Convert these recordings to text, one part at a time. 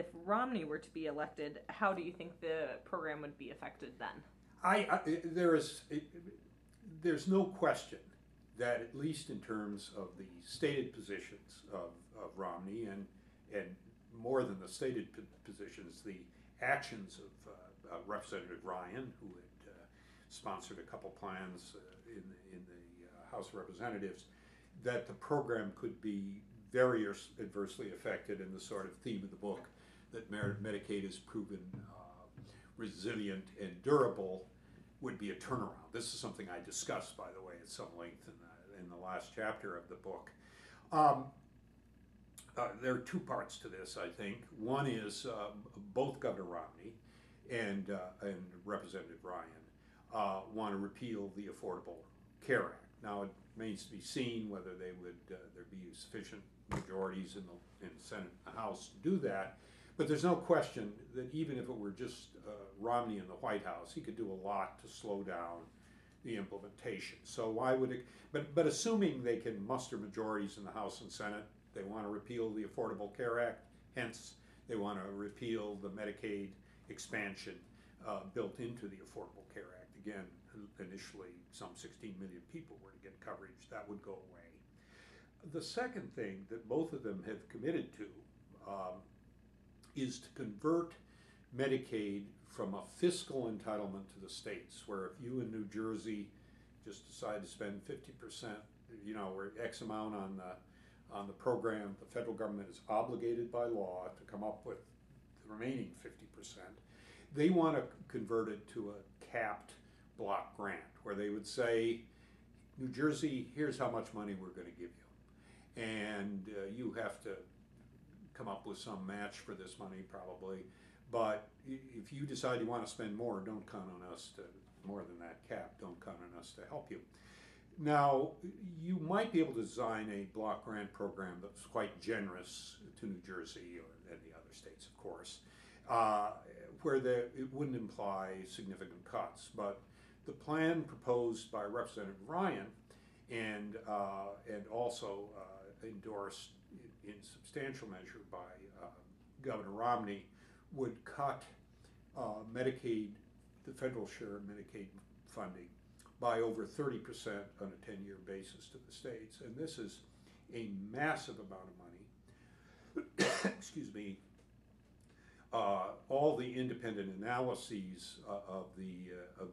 if Romney were to be elected, how do you think the program would be affected then? There's no question that, at least in terms of the stated positions of Romney, and more than the stated positions, the actions of Representative Ryan, who had sponsored a couple plans in the House of Representatives, that the program could be very adversely affected, and the sort of theme of the book, that Medicaid has proven resilient and durable, would be a turnaround. This is something I discussed, by the way, at some length in the last chapter of the book. There are two parts to this, I think. One is both Governor Romney and Representative Ryan want to repeal the Affordable Care Act. Now, it remains to be seen whether there be sufficient majorities in the Senate and the House to do that. But there's no question that even if it were just Romney in the White House, he could do a lot to slow down the implementation. So why would it? But assuming they can muster majorities in the House and Senate, they want to repeal the Affordable Care Act. Hence, they want to repeal the Medicaid expansion built into the Affordable Care Act. Again, initially, some 16 million people were to get coverage. That would go away. The second thing that both of them have committed to is to convert Medicaid from a fiscal entitlement to the states, where if you in New Jersey just decide to spend 50%, or X amount on the program, the federal government is obligated by law to come up with the remaining 50%. They want to convert it to a capped block grant, where they would say, New Jersey, here's how much money we're going to give you. And you have to come up with some match for this money, probably. But if you decide you want to spend more, don't count on us to, more than that cap, don't count on us to help you. Now, you might be able to design a block grant program that's quite generous to New Jersey and the other states, of course, where it wouldn't imply significant cuts. But the plan proposed by Representative Ryan and also endorsed in substantial measure by Governor Romney would cut Medicaid, the federal share of Medicaid funding, by over 30% on a 10-year basis to the states. And this is a massive amount of money. Excuse me. All the independent analyses of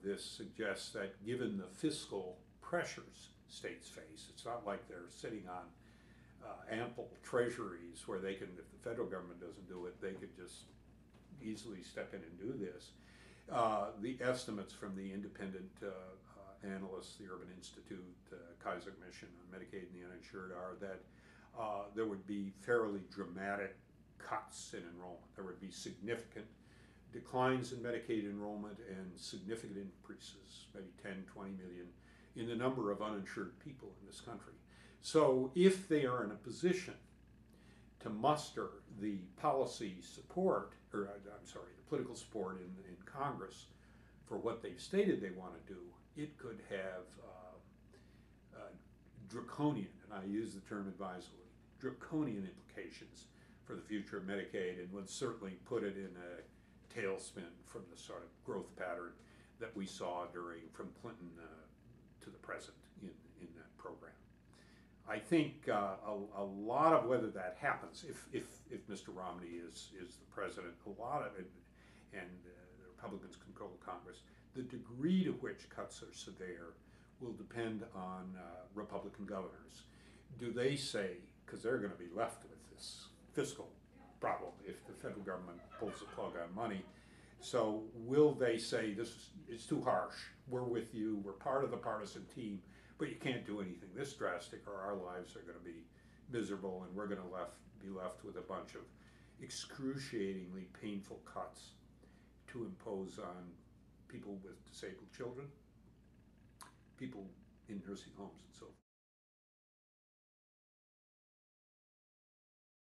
this suggest that, given the fiscal pressures states face, it's not like they're sitting on ample treasuries where they can, if the federal government doesn't do it, they could just easily step in and do this. The estimates from the independent analysts, the Urban Institute, Kaiser Commission on Medicaid and the Uninsured, are that there would be fairly dramatic cuts in enrollment. There would be significant declines in Medicaid enrollment and significant increases, maybe 10, 20 million, in the number of uninsured people in this country. So if they are in a position to muster the policy support, or I'm sorry, the political support in Congress for what they've stated they want to do, it could have draconian, and I use the term advisedly, draconian implications for the future of Medicaid, and would certainly put it in a tailspin from the sort of growth pattern that we saw from Clinton to the present in that program. I think a lot of whether that happens, if Mr. Romney is the president, a lot of it, and the Republicans control Congress, the degree to which cuts are severe will depend on Republican governors. Do they say, because they're going to be left with this fiscal problem if the federal government pulls the plug on money, so will they say, it's too harsh, we're with you, we're part of the partisan team, but you can't do anything this drastic or our lives are going to be miserable and we're going to be left with a bunch of excruciatingly painful cuts to impose on people with disabled children, people in nursing homes and so forth.